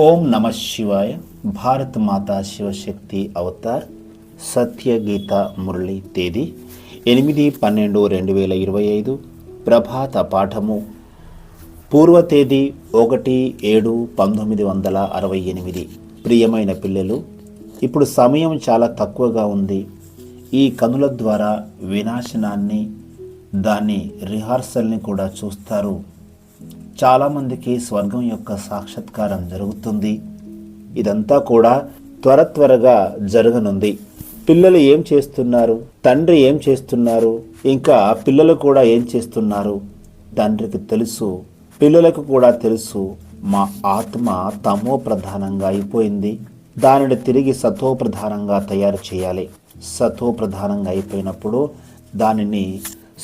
ఓం నమ శివాయ. భారత్ మాతా శివశక్తి అవతార్ సత్య గీత మురళి తేదీ 8/12/2025. ప్రభాత పాఠము పూర్వ తేదీ 1/7/1968. ప్రియమైన పిల్లలు, ఇప్పుడు సమయం చాలా తక్కువగా ఉంది. ఈ కనుల ద్వారా వినాశనాన్ని, దాని రిహార్సల్ని కూడా చూస్తారు. చాలామందికి స్వర్గం యొక్క సాక్షాత్కారం జరుగుతుంది. ఇదంతా కూడా త్వరగా జరగనుంది. పిల్లలు ఏం చేస్తున్నారు, తండ్రి ఏం చేస్తున్నారు, ఇంకా పిల్లలు కూడా ఏం చేస్తున్నారు తండ్రికి తెలుసు, పిల్లలకు కూడా తెలుసు. మా ఆత్మ తమో ప్రధానంగా అయిపోయింది, దానిని తిరిగి సతో ప్రధానంగా తయారు చేయాలి. సతో ప్రధానంగా అయిపోయినప్పుడు దానిని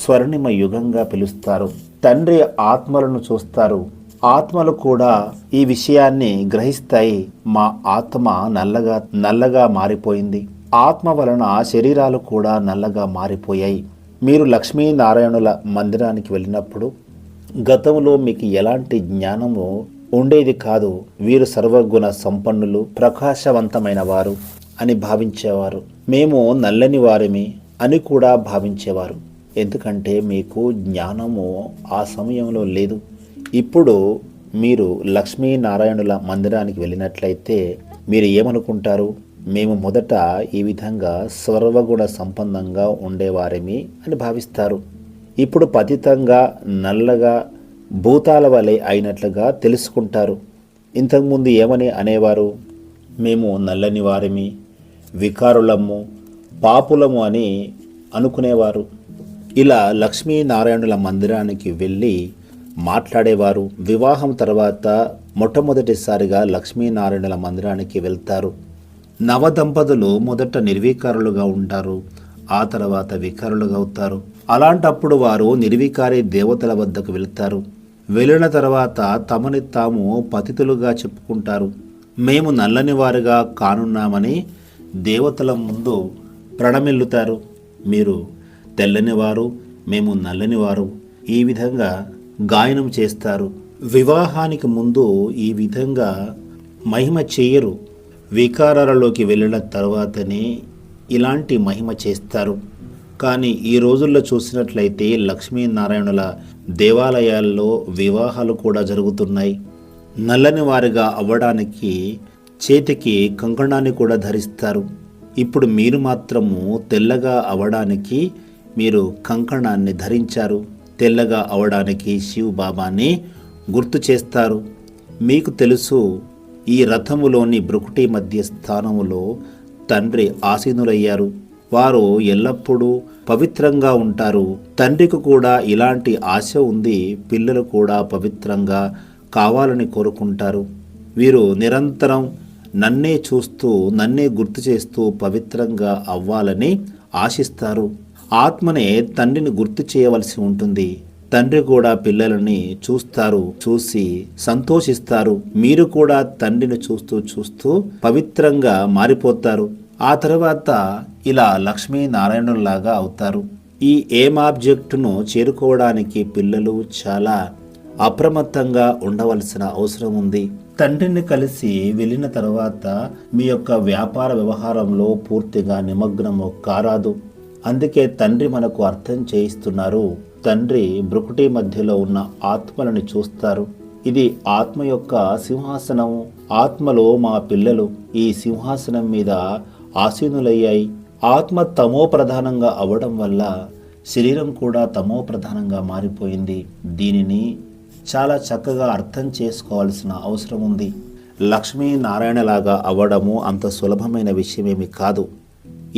స్వర్ణిమ యుగంగా పిలుస్తారు. తండ్రి ఆత్మలను చూస్తారు, ఆత్మలు కూడా ఈ విషయాన్ని గ్రహిస్తాయి. మా ఆత్మ నల్లగా మారిపోయింది, ఆత్మ వలన శరీరాలు కూడా నల్లగా మారిపోయాయి. మీరు లక్ష్మీనారాయణుల మందిరానికి వెళ్ళినప్పుడు గతంలో మీకు ఎలాంటి జ్ఞానము ఉండేది కాదు. వీరు సర్వగుణ సంపన్నులు, ప్రకాశవంతమైన వారు అని భావించేవారు. మేము నల్లని వారిమి అని కూడా భావించేవారు. ఎందుకంటే మీకు జ్ఞానము ఆ సమయంలో లేదు. ఇప్పుడు మీరు లక్ష్మీనారాయణుల మందిరానికి వెళ్ళినట్లయితే మీరు ఏమనుకుంటారు? మేము మొదట ఈ విధంగా సర్వగుణ సంపన్నంగా ఉండేవారేమి అని భావిస్తారు. ఇప్పుడు పతితంగా నల్లగా భూతాల వలె అయినట్లుగా తెలుసుకుంటారు. ఇంతకుముందు ఏమని అనేవారు? మేము నల్లని వారిమి, వికారులము, పాపులము అని అనుకునేవారు. ఇలా లక్ష్మీనారాయణుల మందిరానికి వెళ్ళి మాట్లాడేవారు. వివాహం తర్వాత మొట్టమొదటిసారిగా లక్ష్మీనారాయణుల మందిరానికి వెళ్తారు. నవదంపతులు మొదట నిర్వికారులుగా ఉంటారు, ఆ తర్వాత వికారులుగా అవుతారు. అలాంటప్పుడు వారు నిర్వికారి దేవతల వద్దకు వెళ్తారు. వెళ్ళిన తర్వాత తమని తాము పతితులుగా చెప్పుకుంటారు. మేము నల్లని వారుగా కానున్నామని దేవతల ముందు ప్రణమిల్లుతారు. మీరు తెల్లనివారు, మేము నల్లనివారు, ఈ విధంగా గాయనం చేస్తారు. వివాహానికి ముందు ఈ విధంగా మహిమ చేయరు. వికారాలలోకి వెళ్ళిన తర్వాతనే ఇలాంటి మహిమ చేస్తారు. కానీ ఈ రోజుల్లో చూసినట్లయితే లక్ష్మీనారాయణుల దేవాలయాల్లో వివాహాలు కూడా జరుగుతున్నాయి. నల్లని వారిగా అవ్వడానికి చేతికి కంకణాన్ని కూడా ధరిస్తారు. ఇప్పుడు మీరు మాత్రము తెల్లగా అవ్వడానికి మీరు కంకణాన్ని ధరించారు. తెల్లగా అవడానికి శివ్ బాబాని గుర్తు చేస్తారు. మీకు తెలుసు, ఈ రథములోని బ్రుకుటి మధ్య స్థానములో తండ్రి ఆసీనులయ్యారు. వారు ఎల్లప్పుడూ పవిత్రంగా ఉంటారు. తండ్రికి కూడా ఇలాంటి ఆశ ఉంది. పిల్లలు కూడా పవిత్రంగా కావాలని కోరుకుంటారు. వీరు నిరంతరం నన్నే చూస్తూ, నన్నే గుర్తు చేస్తూ పవిత్రంగా అవ్వాలని ఆశిస్తారు. ఆత్మనే తండ్రిని గుర్తు చేయవలసి ఉంటుంది. తండ్రి కూడా పిల్లలని చూస్తారు, చూసి సంతోషిస్తారు. మీరు కూడా తండ్రిని చూస్తూ పవిత్రంగా మారిపోతారు. ఆ తర్వాత ఇలా లక్ష్మీనారాయణులాగా అవుతారు. ఈ ఏం ఆబ్జెక్టును చేరుకోవడానికి పిల్లలు చాలా అప్రమత్తంగా ఉండవలసిన అవసరం ఉంది. తండ్రిని కలిసి వెళ్ళిన తర్వాత మీ యొక్క వ్యాపార వ్యవహారంలో పూర్తిగా నిమగ్నము కారాదు. అందుకే తండ్రి మనకు అర్థం చేయిస్తున్నారు. తండ్రి బ్రుకుటి మధ్యలో ఉన్న ఆత్మలని చూస్తారు. ఇది ఆత్మ యొక్క సింహాసనము. ఆత్మలో మా పిల్లలు ఈ సింహాసనం మీద ఆసీనులయ్యాయి. ఆత్మ తమో ప్రధానంగా అవ్వడం వల్ల శరీరం కూడా తమో ప్రధానంగా మారిపోయింది. దీనిని చాలా చక్కగా అర్థం చేసుకోవాల్సిన అవసరం ఉంది. లక్ష్మీనారాయణలాగా అవ్వడము అంత సులభమైన విషయమేమి కాదు.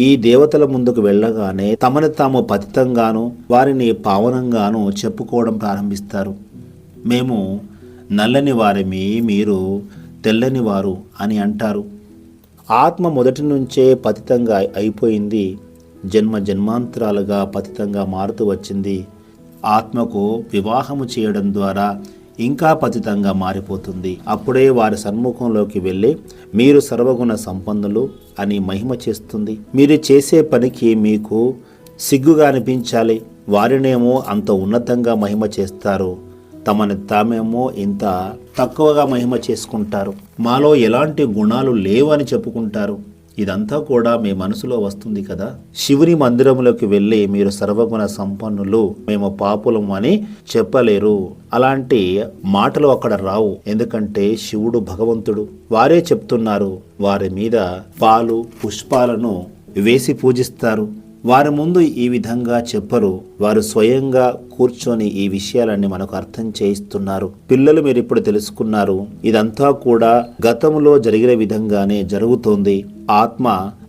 ఈ దేవతల ముందుకు వెళ్ళగానే తమను తాము పతితంగాను, వారిని పావనంగాను చెప్పుకోవడం ప్రారంభిస్తారు. మేము నల్లని వారిమి, మీరు తెల్లని వారు అని అంటారు. ఆత్మ మొదటి నుంచే పతితంగా అయిపోయింది. జన్మాంతరాలుగా పతితంగా మారుతూ వచ్చింది. ఆత్మకు వివాహము చేయడం ద్వారా ఇంకా పతితంగా మారిపోతుంది. అప్పుడే వారి సన్ముఖంలోకి వెళ్ళి మీరు సర్వగుణ సంపన్నులు అని మహిమ చేస్తుంది. మీరు చేసే పనికి మీకు సిగ్గుగా అనిపించాలి. వారినేమో అంత ఉన్నతంగా మహిమ చేస్తారు. తమని తామేమో ఇంత తక్కువగా మహిమ చేసుకుంటారు, మాలో ఎలాంటి గుణాలు లేవు అని చెప్పుకుంటారు. ఇదంతా కూడా మీ మనసులో వస్తుంది కదా. శివుని మందిరంలోకి వెళ్ళి మీరు సర్వగుణ సంపన్నులు, మేము పాపులం అని చెప్పలేరు. అలాంటి మాటలు అక్కడ రావు. ఎందుకంటే శివుడు భగవంతుడు. వారే చెప్తున్నారు. వారి మీద పాలు పుష్పాలను వేసి పూజిస్తారు. వారి ముందు ఈ విధంగా చెప్పరు. వారు స్వయంగా కూర్చొని ఈ విషయాలన్నీ మనకు అర్థం చేయిస్తున్నారు. పిల్లలు, మీరు ఇప్పుడు తెలుసుకున్నారు, ఇదంతా కూడా గతంలో జరిగిన విధంగానే జరుగుతోంది. ఆత్మ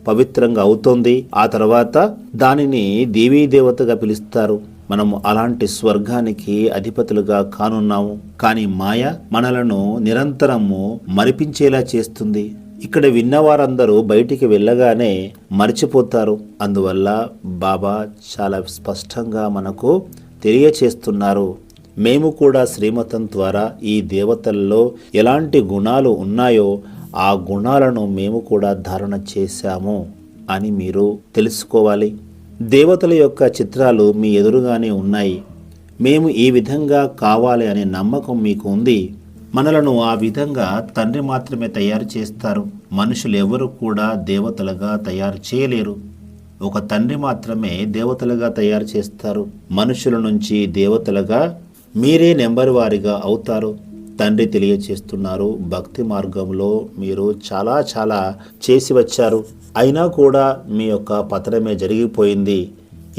పవిత్రంగా అవుతోంది. ఆ తర్వాత దానిని దేవీ దేవతగా పిలుస్తారు. మనము అలాంటి స్వర్గానికి అధిపతులుగా కానున్నాము. కానీ మాయ మనలను నిరంతరము మరిపించేలా చేస్తుంది. ఇక్కడ విన్నవారందరూ బయటికి వెళ్ళగానే మర్చిపోతారు. అందువల్ల బాబా చాలా స్పష్టంగా మనకు తెలియచేస్తున్నారు. మేము కూడా శ్రీమతం ద్వారా ఈ దేవతల్లో ఎలాంటి గుణాలు ఉన్నాయో ఆ గుణాలను మేము కూడా ధారణ చేశాము అని మీరు తెలుసుకోవాలి. దేవతల యొక్క చిత్రాలు మీ ఎదురుగానే ఉన్నాయి. మేము ఈ విధంగా కావాలి అనే నమ్మకం మీకు ఉంది. మనలను ఆ విధంగా తండ్రి మాత్రమే తయారు చేస్తారు. మనుషులు ఎవరు కూడా దేవతలుగా తయారు చేయలేరు. ఒక తండ్రి మాత్రమే దేవతలుగా తయారు చేస్తారు. మనుషుల నుంచి దేవతలుగా మీరే నెంబర్ వారిగా అవుతారు. తండ్రి తెలియచేస్తున్నారు, భక్తి మార్గంలో మీరు చాలా చాలా చేసి వచ్చారు. అయినా కూడా మీ యొక్క పతనమే జరిగిపోయింది.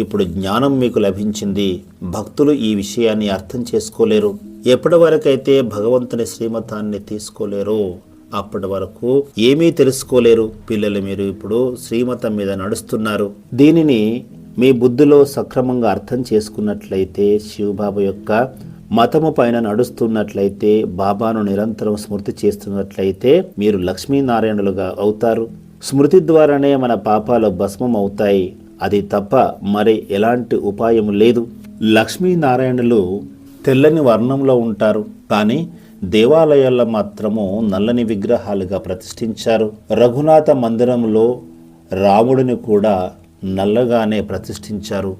ఇప్పుడు జ్ఞానం మీకు లభించింది. భక్తులు ఈ విషయాన్ని అర్థం చేసుకోలేరు. ఎప్పటి వరకైతే భగవంతుని శ్రీమతాన్ని తీసుకోలేరో అప్పటి వరకు ఏమీ తెలుసుకోలేరు. పిల్లలు, మీరు ఇప్పుడు శ్రీమతం మీద నడుస్తున్నారు. దీనిని మీ బుద్ధిలో సక్రమంగా అర్థం చేసుకున్నట్లయితే, శివబాబా యొక్క మతము పైన నడుస్తున్నట్లయితే, బాబాను నిరంతరం స్మృతి చేస్తున్నట్లయితే మీరు లక్ష్మీనారాయణులుగా అవుతారు. స్మృతి ద్వారానే మన పాపాలు భస్మం అవుతాయి. అది తప్ప మరి ఎలాంటి ఉపాయం లేదు. లక్ష్మీనారాయణులు తెల్లని వర్ణంలో ఉంటారు. కానీ దేవాలయాల్లో మాత్రము నల్లని విగ్రహాలుగా ప్రతిష్ఠించారు. రఘునాథ మందిరంలో రాముడిని కూడా నల్లగానే ప్రతిష్ఠించారు.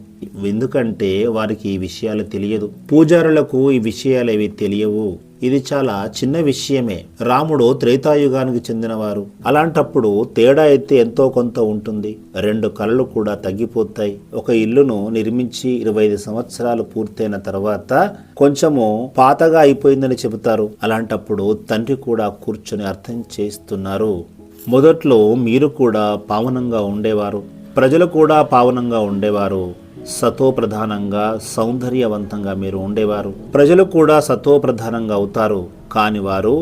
ఎందుకంటే వారికి ఈ విషయాలు తెలియదు. పూజారులకు ఈ విషయాలు ఏవి తెలియవు. ఇది చాలా చిన్న విషయమే. రాముడు త్రేతాయుగానికి చెందినవారు. అలాంటప్పుడు తేడా అయితే ఎంతో కొంత ఉంటుంది. 2 కళలు కూడా తగ్గిపోతాయి. ఒక ఇల్లును నిర్మించి 25 సంవత్సరాలు పూర్తయిన తర్వాత కొంచెము పాతగా అయిపోయిందని చెబుతారు. అలాంటప్పుడు తండ్రి కూడా కూర్చొని అర్థం చేస్తున్నారు. మొదట్లో మీరు కూడా పావనంగా ఉండేవారు. ప్రజలు కూడా పావనంగా ఉండేవారు. సతోప్రధానంగా సౌందర్యవంతంగా మీరు ఉండేవారు. ప్రజలు కూడా సతోప్రధానంగా అవుతారు. కాని వారు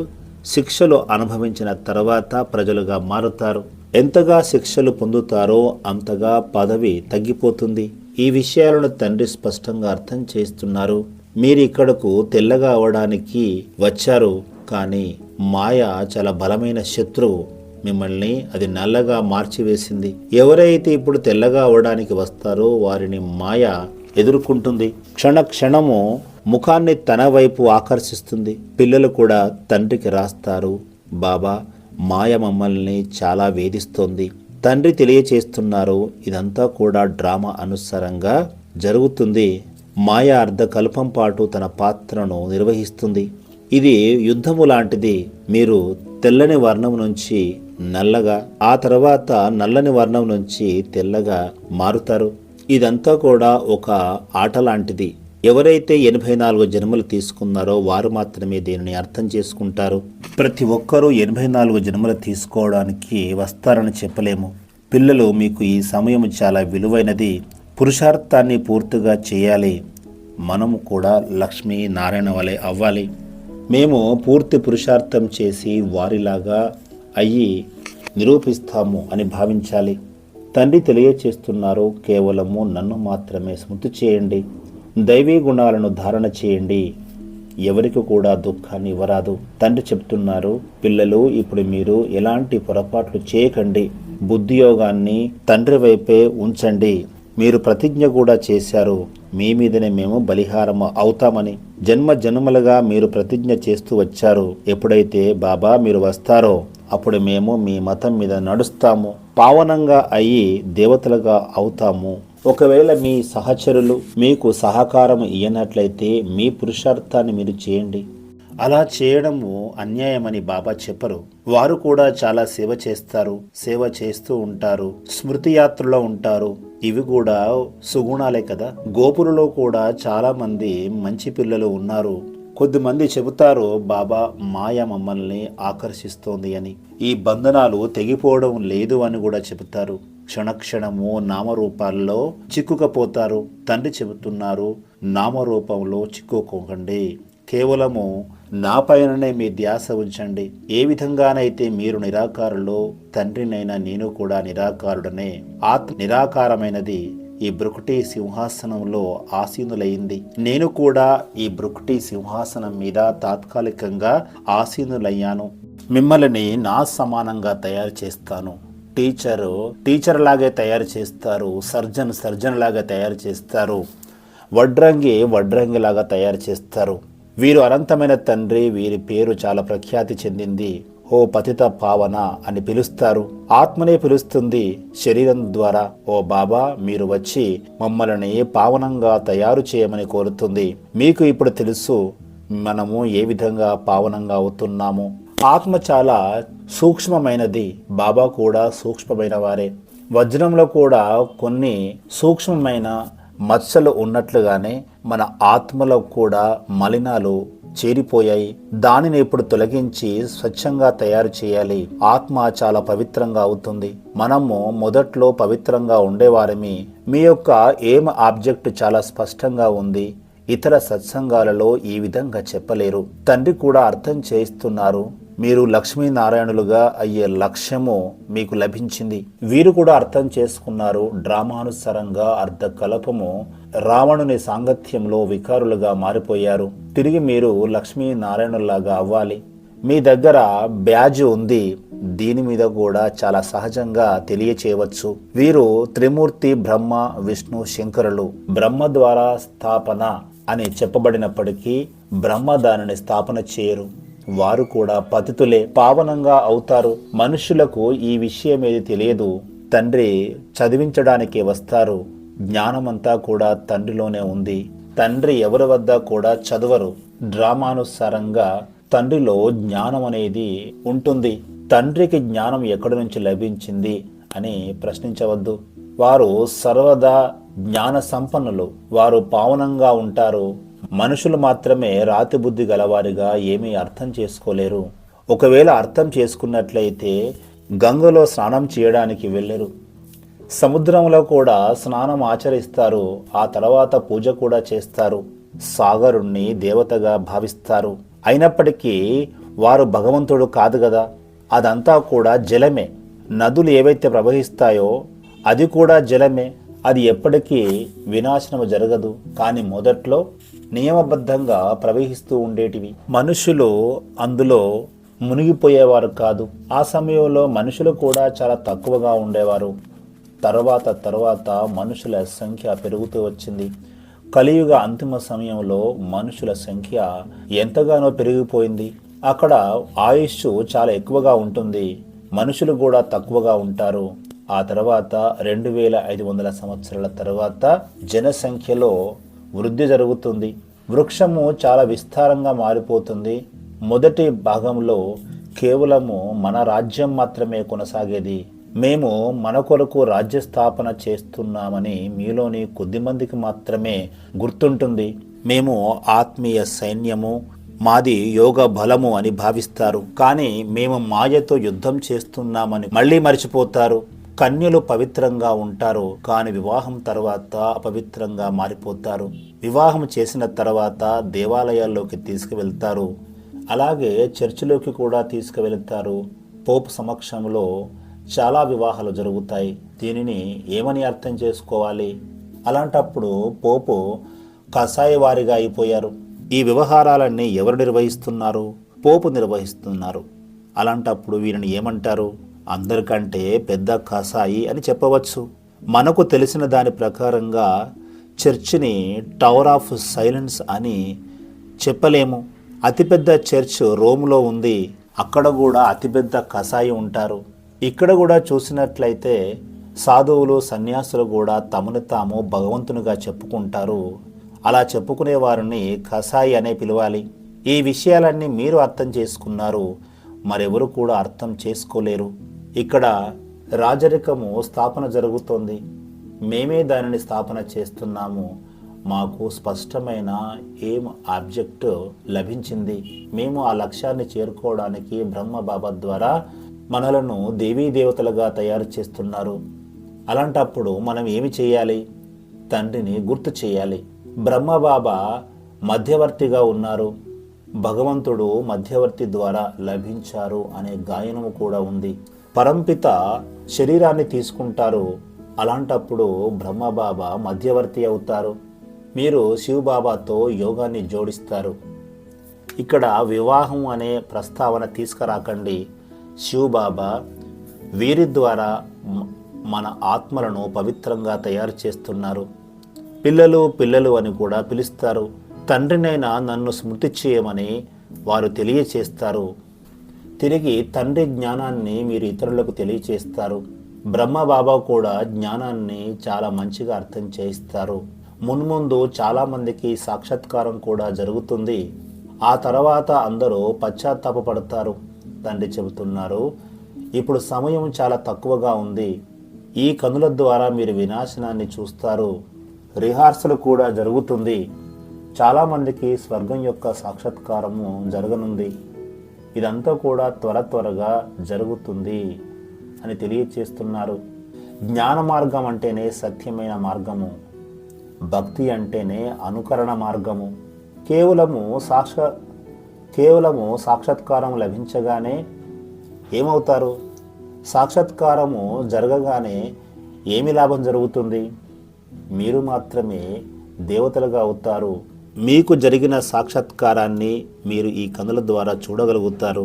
శిక్షలు అనుభవించిన తర్వాత ప్రజలుగా మారుతారు. ఎంతగా శిక్షలు పొందుతారో అంతగా పదవి తగ్గిపోతుంది. ఈ విషయాలను తండ్రి స్పష్టంగా అర్థం చేస్తున్నారు. మీరు ఇక్కడకు తెల్లగా అవడానికి వచ్చారు. కానీ మాయ చాలా బలమైన శత్రువు. మిమ్మల్ని అది నల్లగా మార్చివేసింది. ఎవరైతే ఇప్పుడు తెల్లగా అవడానికి వస్తారో వారిని మాయ ఎదుర్కొంటుంది. క్షణ క్షణము ముఖాన్ని తన వైపు ఆకర్షిస్తుంది. పిల్లలు కూడా తండ్రికి రాస్తారు, బాబా మాయ మమ్మల్ని చాలా వేధిస్తోంది. తండ్రి తెలియచేస్తున్నారు, ఇదంతా కూడా డ్రామా అనుసారంగా జరుగుతుంది. మాయ అర్ధకల్పం పాటు తన పాత్రను నిర్వహిస్తుంది. ఇది యుద్ధము లాంటిది. మీరు తెల్లని వర్ణం నుంచి నల్లగా, ఆ తర్వాత నల్లని వర్ణం నుంచి తెల్లగా మారుతారు. ఇదంతా కూడా ఒక ఆట లాంటిది. ఎవరైతే 84 జన్మలు తీసుకున్నారో వారు మాత్రమే దీనిని అర్థం చేసుకుంటారు. ప్రతి ఒక్కరూ 84 జన్మలు తీసుకోవడానికి వస్తారని చెప్పలేము. పిల్లలు, మీకు ఈ సమయం చాలా విలువైనది. పురుషార్థాన్ని పూర్తిగా చేయాలి. మనము కూడా లక్ష్మీ నారాయణ వలె అవ్వాలి. మేము పూర్తి పురుషార్థం చేసి వారిలాగా అయ్యి నిరూపిస్తాము అని భావించాలి. తండ్రి తెలియచేస్తున్నారు, కేవలము నన్ను మాత్రమే స్మృతి చేయండి. దైవీ గుణాలను ధారణ చేయండి. ఎవరికి కూడా దుఃఖాన్ని ఇవ్వరాదు. తండ్రి చెప్తున్నారు, పిల్లలు, ఇప్పుడు మీరు ఎలాంటి పొరపాట్లు చేయకండి. బుద్ధియోగాన్ని తండ్రి వైపే ఉంచండి. మీరు ప్రతిజ్ఞ కూడా చేశారు, మీ మీదనే మేము బలిహారం అవుతామని. జన్మ జన్మలుగా మీరు ప్రతిజ్ఞ చేస్తూ వచ్చారు. ఎప్పుడైతే బాబా మీరు వస్తారో అప్పుడు మేము మీ మతం మీద నడుస్తాము, పావనంగా అయ్యి దేవతలుగా అవుతాము. ఒకవేళ మీ సహచరులు మీకు సహకారం ఇయ్యనట్లయితే మీ పురుషార్థాన్ని మీరు చేయండి. అలా చేయడము అన్యాయమని బాబా చెప్పరు. వారు కూడా చాలా సేవ చేస్తారు, సేవ చేస్తూ ఉంటారు, స్మృతి యాత్రలో ఉంటారు. ఇవి కూడా సుగుణాలే కదా. గోపులలో కూడా చాలా మంది మంచి పిల్లలు ఉన్నారు. కొద్దిమంది చెబుతారు బాబా మాయ మమ్మల్ని ఆకర్షిస్తోంది అని. ఈ బంధనాలు తెగిపోవడం లేదు అని కూడా చెబుతారు. క్షణక్షణము నామరూపాల్లో చిక్కుకపోతారు. తండ్రి చెబుతున్నారు, నామరూపంలో చిక్కుకోకండి, కేవలము నా పైననే మీ ధ్యాస ఉంచండి. ఏ విధంగానైతే మీరు నిరాకారులో, తండ్రినైనా నేను కూడా నిరాకారుడనే. ఆత్మ నిరాకారమైనది ఈ బ్రుకుటి సింహాసనంలో ఆసీనులైంది. నేను కూడా ఈ బ్రుకుటి సింహాసనం మీద తాత్కాలికంగా ఆసీనులయ్యాను. మిమ్మల్ని నా సమానంగా తయారు చేస్తాను. టీచర్ లాగే తయారు చేస్తారు, సర్జన్ లాగా తయారు చేస్తారు, వడ్రంగి లాగా తయారు చేస్తారు. వీరు అనంతమైన తండ్రి, వీరి పేరు చాలా ప్రఖ్యాతి చెందింది. ఓ పతిత పావన అని పిలుస్తారు. ఆత్మనే పిలుస్తుంది శరీరం ద్వారా. ఓ బాబా, మీరు వచ్చి మమ్మల్ని పావనంగా తయారు చేయమని కోరుతుంది. మీకు ఇప్పుడు తెలుసు మనము ఏ విధంగా పావనంగా అవుతున్నాము. ఆత్మ చాలా సూక్ష్మమైనది, బాబా కూడా సూక్ష్మమైన వారే. వజ్రంలో కూడా కొన్ని సూక్ష్మమైన మచ్చలు ఉన్నట్లుగానే మన ఆత్మలో కూడా మలినాలు చేరిపోయాయి. దానిని ఇప్పుడు తొలగించి స్వచ్ఛంగా తయారు చేయాలి. ఆత్మ చాలా పవిత్రంగా అవుతుంది. మనము మొదట్లో పవిత్రంగా ఉండేవారమి. మీ యొక్క ఏం ఆబ్జెక్ట్ చాలా స్పష్టంగా ఉంది. ఇతర సత్సంగాలలో ఈ విధంగా చెప్పలేరు. తండ్రి కూడా అర్థం చేయిస్తున్నారు. మీరు లక్ష్మీనారాయణులుగా అయ్యే లక్ష్యము మీకు లభించింది. వీరు కూడా అర్థం చేసుకున్నారు. డ్రామానుసారంగా అర్ధకల్పము రావణుని సాంగత్యంలో వికారులుగా మారిపోయారు. తిరిగి మీరు లక్ష్మీనారాయణులాగా అవ్వాలి. మీ దగ్గర బ్యాజ్ ఉంది. దీని మీద కూడా చాలా సహజంగా తెలియచేయవచ్చు. వీరు త్రిమూర్తి బ్రహ్మ, విష్ణు, శంకరులు. బ్రహ్మ ద్వారా స్థాపన అని చెప్పబడినప్పటికీ బ్రహ్మ దానిని స్థాపన చేయరు. వారు కూడా పతితులే, పావనంగా అవుతారు. మనుషులకు ఈ విషయం ఏది తెలియదు. తండ్రి చదివించడానికి వస్తారు. జ్ఞానమంతా కూడా తండ్రిలోనే ఉంది. తండ్రి ఎవరి వద్ద కూడా చదవరు. డ్రామానుసారంగా తండ్రిలో జ్ఞానం అనేది ఉంటుంది. తండ్రికి జ్ఞానం ఎక్కడి నుంచి లభించింది అని ప్రశ్నించవద్దు. వారు సర్వదా జ్ఞాన సంపన్నులు. వారు పావనంగా ఉంటారు. మనుషులు మాత్రమే రాతి బుద్ధి గలవారిగా ఏమీ అర్థం చేసుకోలేరు. ఒకవేళ అర్థం చేసుకున్నట్లయితే గంగలో స్నానం చేయడానికి వెళ్ళరు. సముద్రంలో కూడా స్నానం ఆచరిస్తారు. ఆ తర్వాత పూజ కూడా చేస్తారు. సాగరుణ్ణి దేవతగా భావిస్తారు. అయినప్పటికీ వారు భగవంతుడు కాదు కదా. అదంతా కూడా జలమే. నదులు ఏవైతే ప్రవహిస్తాయో అది కూడా జలమే. అది ఎప్పటికీ వినాశనము జరగదు. కానీ మొదట్లో నియమబద్ధంగా ప్రవహిస్తూ ఉండేటివి. మనుషులు అందులో మునిగిపోయేవారు కాదు. ఆ సమయంలో మనుషులు కూడా చాలా తక్కువగా ఉండేవారు. తర్వాత మనుషుల సంఖ్య పెరుగుతూ వచ్చింది. కలియుగ అంతిమ సమయంలో మనుషుల సంఖ్య ఎంతగానో పెరిగిపోయింది. అక్కడ ఆయుష్ చాలా ఎక్కువగా ఉంటుంది. మనుషులు కూడా తక్కువగా ఉంటారు. ఆ తర్వాత 2500 సంవత్సరాల తర్వాత జనసంఖ్యలో వృద్ధి జరుగుతుంది. వృక్షము చాలా విస్తారంగా మారిపోతుంది. మొదటి భాగంలో కేవలము మన రాజ్యం మాత్రమే కొనసాగేది. మేము మన కొరకు రాజ్య స్థాపన చేస్తున్నామని మీలోని కొద్దిమందికి మాత్రమే గుర్తుంటుంది. మేము ఆత్మీయ సైన్యము, మాది యోగ బలము అని భావిస్తారు. కానీ మేము మాయతో యుద్ధం చేస్తున్నామని మళ్ళీ మర్చిపోతారు. కన్యలు పవిత్రంగా ఉంటారు, కానీ వివాహం తర్వాత అపవిత్రంగా మారిపోతారు. వివాహం చేసిన తర్వాత దేవాలయాల్లోకి తీసుకువెళ్తారు. అలాగే చర్చిలోకి కూడా తీసుకువెళ్తారు. పోపు సమక్షంలో చాలా వివాహాలు జరుగుతాయి. దీనిని ఏమని అర్థం చేసుకోవాలి? అలాంటప్పుడు పోపు కసాయివారిగా అయిపోయారు. ఈ వ్యవహారాలన్నీ ఎవరు నిర్వహిస్తున్నారు? పోపు నిర్వహిస్తున్నారు. అలాంటప్పుడు వీరిని ఏమంటారు? అందరికంటే పెద్ద కసాయి అని చెప్పవచ్చు. మనకు తెలిసిన దాని ప్రకారంగా చర్చిని టవర్ ఆఫ్ సైలెన్స్ అని చెప్పలేము. అతిపెద్ద చర్చ్ రోమ్లో ఉంది. అక్కడ కూడా అతిపెద్ద కసాయి ఉంటారు. ఇక్కడ కూడా చూసినట్లయితే సాధువులు సన్యాసులు కూడా తమను తాము భగవంతునిగా చెప్పుకుంటారు. అలా చెప్పుకునే వారిని కసాయి అనే పిలవాలి. ఈ విషయాలన్నీ మీరు అర్థం చేసుకున్నారు, మరెవరు కూడా అర్థం చేసుకోలేరు. ఇక్కడ రాజరికము స్థాపన జరుగుతోంది, మేమే దానిని స్థాపన చేస్తున్నాము. మాకు స్పష్టమైన ఆబ్జెక్ట్ లభించింది. మేము ఆ లక్ష్యాన్ని చేరుకోవడానికి బ్రహ్మ బాబా ద్వారా మనలను దేవీ దేవతలుగా తయారు చేస్తున్నారు. అలాంటప్పుడు మనం ఏమి చేయాలి? తండ్రిని గుర్తు చేయాలి. బ్రహ్మబాబా మధ్యవర్తిగా ఉన్నారు, భగవంతుడు మధ్యవర్తి ద్వారా లభించారు అనే గాయనము కూడా ఉంది. పరంపిత శరీరాన్ని తీసుకుంటారు, అలాంటప్పుడు బ్రహ్మబాబా మధ్యవర్తి అవుతారు. మీరు శివబాబాతో యోగాన్ని జోడిస్తారు. ఇక్కడ వివాహం అనే ప్రస్తావన తీసుకురాకండి. శివబాబా వీరి ద్వారా మన ఆత్మలను పవిత్రంగా తయారు చేస్తున్నారు. పిల్లలు పిల్లలు అని కూడా పిలుస్తారు. తండ్రినైనా నన్ను స్మృతి చేయమని వారు తెలియచేస్తారు. తిరిగి తండ్రి జ్ఞానాన్ని మీరు ఇతరులకు తెలియచేస్తారు. బ్రహ్మబాబా కూడా జ్ఞానాన్ని చాలా మంచిగా అర్థం చేయిస్తారు. మున్ముందు చాలామందికి సాక్షాత్కారం కూడా జరుగుతుంది. ఆ తర్వాత అందరూ పశ్చాత్తాపపడతారు. తండ్రి చెబుతున్నారు, ఇప్పుడు సమయం చాలా తక్కువగా ఉంది. ఈ కనుల ద్వారా మీరు వినాశనాన్ని చూస్తారు. రిహార్సల్ కూడా జరుగుతుంది. చాలామందికి స్వర్గం యొక్క సాక్షాత్కారము జరగనుంది. ఇదంతా కూడా త్వరగా జరుగుతుంది అని తెలియచేస్తున్నారు. జ్ఞాన మార్గం అంటేనే సత్యమైన మార్గము, భక్తి అంటేనే అనుకరణ మార్గము. కేవలము సాక్షాత్కారం లభించగానే ఏమవుతారు? సాక్షాత్కారము జరగగానే ఏమి లాభం జరుగుతుంది? మీరు మాత్రమే దేవతలుగా అవుతారు. మీకు జరిగిన సాక్షాత్కారాన్ని మీరు ఈ కనుల ద్వారా చూడగలుగుతారు.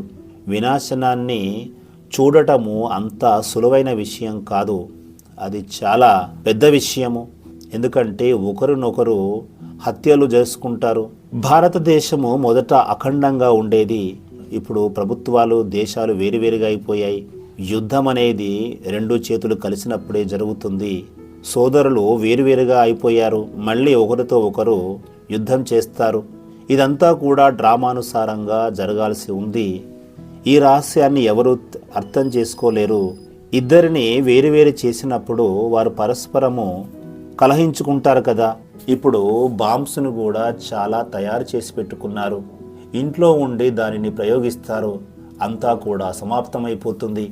వినాశనాన్ని చూడటము అంత సులువైన విషయం కాదు, అది చాలా పెద్ద విషయము. ఎందుకంటే ఒకరినొకరు హత్యలు చేసుకుంటారు. భారతదేశము మొదట అఖండంగా ఉండేది. ఇప్పుడు ప్రభుత్వాలు దేశాలు వేరువేరుగా అయిపోయాయి. యుద్ధం అనేది రెండు చేతులు కలిసినప్పుడే జరుగుతుంది. సోదరులు వేరువేరుగా అయిపోయారు, మళ్ళీ ఒకరితో ఒకరు యుద్ధం చేస్తారు. ఇదంతా కూడా డ్రామానుసారంగా జరగాల్సి ఉంది. ఈ రహస్యాన్ని ఎవరు అర్థం చేసుకోలేరు. ఇద్దరిని వేరువేరు చేసినప్పుడు వారు పరస్పరము కలహించుకుంటారు కదా. ఇప్పుడు బాంబ్స్ను కూడా చాలా తయారు చేసి పెట్టుకున్నారు. ఇంట్లో ఉండి దానిని ప్రయోగిస్తారు. అంతా కూడా సమాప్తమైపోతుంది.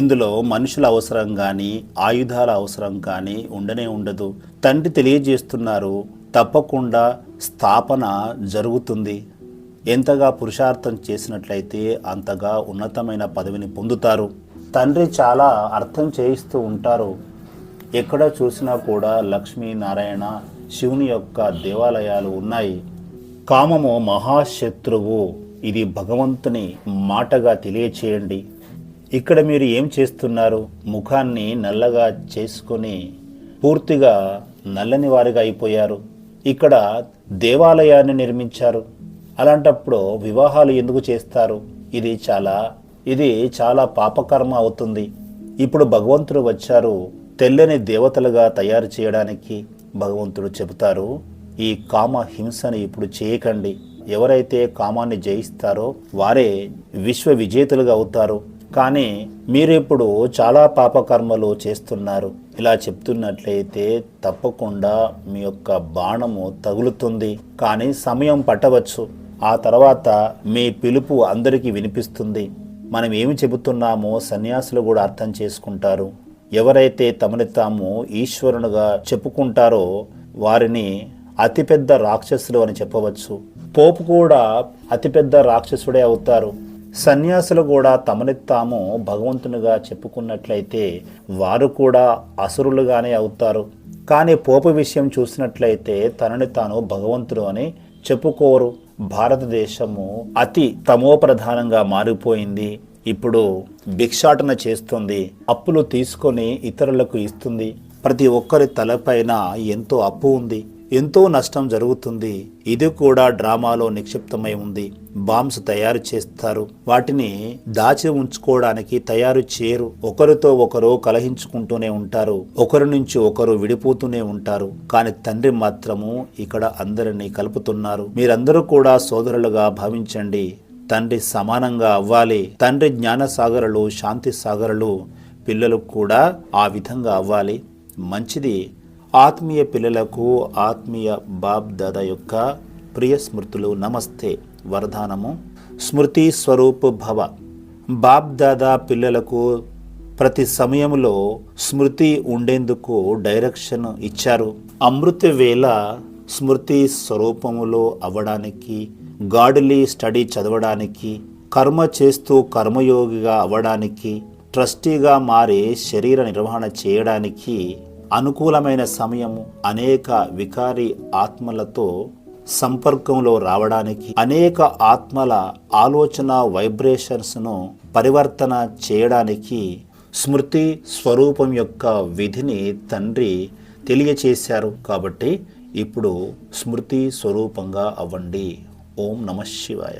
ఇందులో మనుషుల అవసరం కానీ ఆయుధాల అవసరం కానీ ఉండనే ఉండదు. తండ్రి తెలియజేస్తున్నారు, తప్పకుండా స్థాపన జరుగుతుంది. ఎంతగా పురుషార్థం చేసినట్లయితే అంతగా ఉన్నతమైన పదవిని పొందుతారు. తండ్రి చాలా అర్థం చేయిస్తూ ఉంటారు. ఎక్కడ చూసినా కూడా లక్ష్మీనారాయణ శివుని యొక్క దేవాలయాలు ఉన్నాయి. కామము మహాశత్రువు, ఇది భగవంతుని మాటగా తెలియచేయండి. ఇక్కడ మీరు ఏం చేస్తున్నారు? ముఖాన్ని నల్లగా చేసుకొని పూర్తిగా నల్లని వారిగా అయిపోయారు. ఇక్కడ దేవాలయాన్ని నిర్మించారు. అలాంటప్పుడు వివాహాలు ఎందుకు చేస్తారు? ఇది చాలా పాపకర్మ అవుతుంది. ఇప్పుడు భగవంతుడు వచ్చారు తెల్లని దేవతలుగా తయారు చేయడానికి. భగవంతుడు చెబుతారు, ఈ కామ హింసని ఇప్పుడు చేయకండి. ఎవరైతే కామాన్ని జయిస్తారో వారే విశ్వ విజేతలుగా అవుతారు. కానీ మీరు ఇప్పుడు చాలా పాపకర్మలు చేస్తున్నారు. ఇలా చెప్తున్నట్లయితే తప్పకుండా మీ యొక్క బాణము తగులుతుంది. కానీ సమయం పట్టవచ్చు. ఆ తర్వాత మీ పిలుపు అందరికీ వినిపిస్తుంది. మనం ఏమి చెబుతున్నామో సన్యాసులు కూడా అర్థం చేసుకుంటారు. ఎవరైతే తమని తాము ఈశ్వరునిగా చెప్పుకుంటారో వారిని అతిపెద్ద రాక్షసులు అని చెప్పవచ్చు. పోపు కూడా అతిపెద్ద రాక్షసుడే అవుతారు. సన్యాసులు కూడా తమని తాము భగవంతునిగా చెప్పుకున్నట్లయితే వారు కూడా అసురులుగానే అవుతారు. కానీ పోపు విషయం చూసినట్లయితే తనని తాను భగవంతుడు అని చెప్పుకోరు. భారతదేశము అతి తమోప్రధానంగా మారిపోయింది. ఇప్పుడు భిక్షాటన చేస్తుంది, అప్పులు తీసుకొని ఇతరులకు ఇస్తుంది. ప్రతి ఒక్కరి తలపైన ఎంతో అప్పు ఉంది. ఎంతో నష్టం జరుగుతుంది. ఇది కూడా డ్రామాలో నిక్షిప్తమై ఉంది. బాంబ్స్ తయారు చేస్తారు, వాటిని దాచి ఉంచుకోవడానికి తయారు చేయరు. ఒకరితో ఒకరు కలహించుకుంటూనే ఉంటారు, ఒకరి నుంచి ఒకరు విడిపోతూనే ఉంటారు. కానీ తండ్రి మాత్రము ఇక్కడ అందరినీ కలుపుతున్నారు. మీరందరూ కూడా సోదరులుగా భావించండి. తండ్రి సమానంగా అవ్వాలి. తండ్రి జ్ఞానసాగరులు, శాంతి సాగరులు, పిల్లలు కూడా ఆ విధంగా అవ్వాలి. మంచిది. ఆత్మీయ పిల్లలకు ఆత్మీయ బాప్ దాదా యొక్క ప్రియ స్మృతులు. నమస్తే. వరదానము: స్మృతి స్వరూప్ భవ. బాప్ దాదా పిల్లలకు ప్రతి సమయంలో స్మృతి ఉండేందుకు డైరెక్షన్ ఇచ్చారు. అమృత వేళ స్మృతి స్వరూపములో అవ్వడానికి, గాడ్లీ స్టడీ చదవడానికి, కర్మ చేస్తూ కర్మయోగిగా అవ్వడానికి, ట్రస్టీగా మారి శరీర నిర్వహణ చేయడానికి అనుకూలమైన సమయము. అనేక వికారి ఆత్మలతో సంపర్కంలో రావడానికి, అనేక ఆత్మల ఆలోచన వైబ్రేషన్స్ను పరివర్తన చేయడానికి స్మృతి స్వరూపం యొక్క విధిని తండ్రి తెలియచేశారు. కాబట్టి ఇప్పుడు స్మృతి స్వరూపంగా అవ్వండి. ఓం నమః శివాయ.